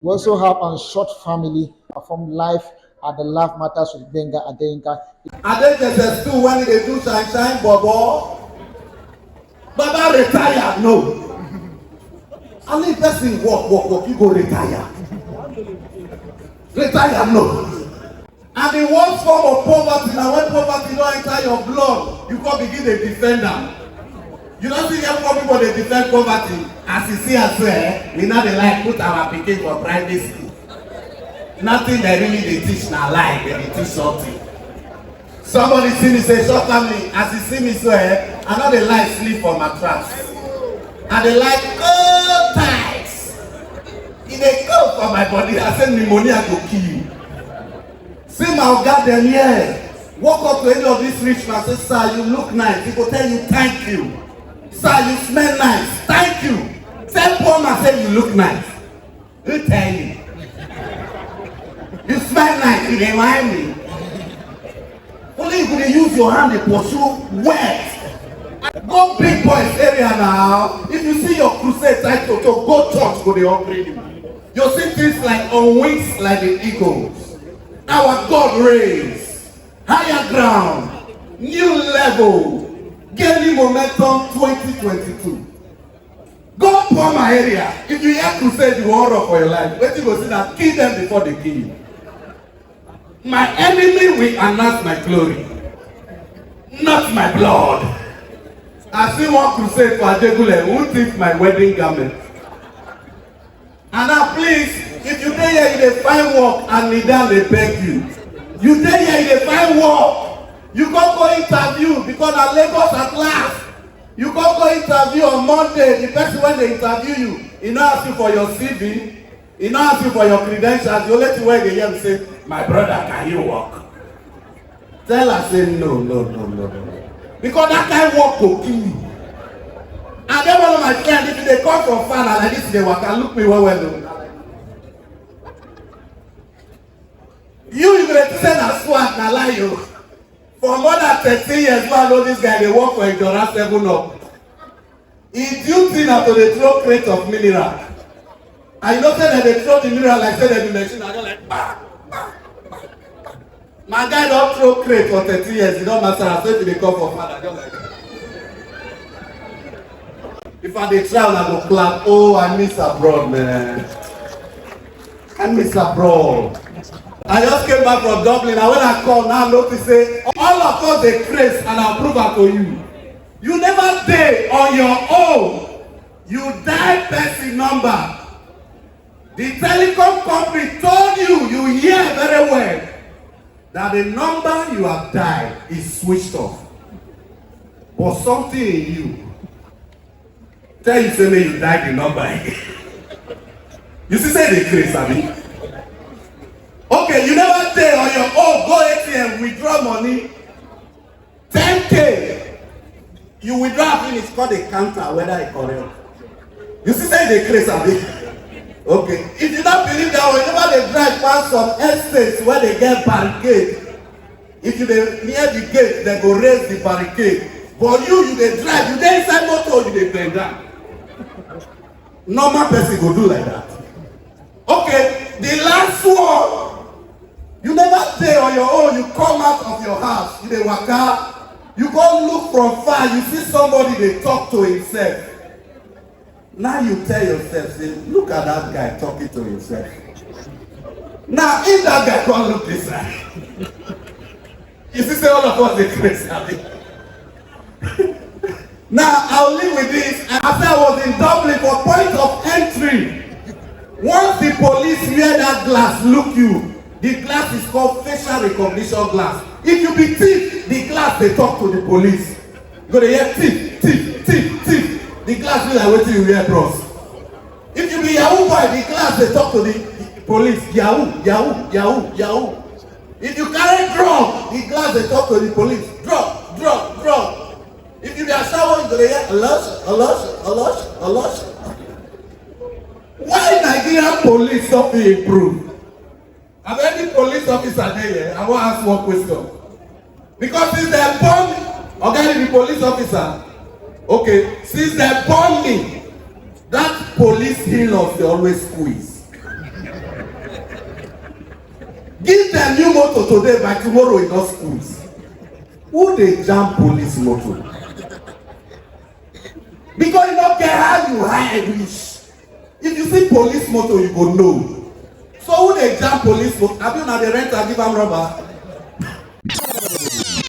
We also have a short family perform live at the Laffmatterz with Benga Adeyinka. I dey SS2 when they do shine bobo. Baba retire, no. Only person work, you go retire. Retire, no. And the worst form of poverty, now when poverty don't enter your blood, you can begin to defend them. You don't see young people they defend poverty. As you see as well, we now they like put our pikin for private school. Nothing they really they teach now lie, they teach something. Somebody see me say, short me, as you see me so I know they like sleep for mattress. And they like cold tights. If they come for my body, I say pneumonia to kill you. See my oga dem here. Walk up to any of these rich man, say, sir, you look nice. He will tell you, thank you. Sir, you smell nice. Thank you. Tell poor man, say, you look nice. Who tell you? You smell nice, you remind me. Only you could use your hand to pursue wet. Go big boys area now. If you see your crusade title, to go church, go the upgrade you. You'll see things like on wings like the eagles. Our God reigns. Higher ground. New level. Gaining momentum 2022. Go for my area. If you hear crusade, you want run for your life. Wait till you go see that. Kill them before they kill you. My enemy will announce my glory, not my blood. I see one crusade for Adegule who thief my wedding garment. And now please, if you dey here, you dey find work and kneel down dey beg you. You dey here, you dey find work. You go interview because na Lagos at last. You go interview on Monday. The person when they interview you, he no ask you for your CV. He no ask you for your credentials. You let you where they hear say, my brother, can you work? Tell her say no. Because that kind of work will kill you. And then one of my friends, if they come from far like this, they work and look me well. You will say na swag na lie you. For more than 13 years, I know this guy, they work for Endurance 7-Up. He duty now to the throw crate of mineral. And you know that they throw the mineral like say they be machine, and they're like, bah. My guy don't throw crate for 30 years, he don't matter, I say they come for father, just like that. If I dey try, I go clap. Oh, I miss abroad, man. I miss abroad. I just came back from Dublin, and when I come now, I notice say all of us dey craze, and I prove am to you. You never dey on your own. You die person number. The telecom company told you, you hear very well, that the number you have died is switched off. But something in you tell you say you die the number again. You see say they crazy, abi? Okay, you never dey on your own, go ATM, withdraw money. 10K. You withdraw finish, call the counter whether it correct. You see say they crazy, abi? Okay, if you don't believe that, whenever they drive past some estates where they get barricade, if you dey near the gate, they go raise the barricade. But you dey drive, you dey inside motor, you dey bend down. Normal person go do like that. Okay, the last one, you never stay on your own, you come out of your house, you dey waka, you go look from far, you see somebody dey talk to himself. Now you tell yourself, say, look at that guy talking to himself. Now, if that guy can't look this way, you see, say all of us are crazy. Now, I'll leave with this. After I was in Dublin for point of entry, once the police wear that glass, look you, the glass is called facial recognition glass. If you be thief, the glass, they talk to the police. You go to hear thief. The glass be like wetin you wear, bros. If you be Yahoo boy, the glass they talk to the police. Yahoo. If you carry drug, the glass they talk to the police. Drug. If you be a shower, you go to hear Alosh. Why Nigerian police don't improve? Have any police officer there here? I want to ask one question. Because since they born, okay, the police officer. Okay, since they born me, that police healers they always squeeze. Give them new motor today, by tomorrow in all schools. Who dey jam police motor? Because you no care how you high reach. If you see police motor, you go know. So who dey jam police motor? Abi una dey rent and give am rubber?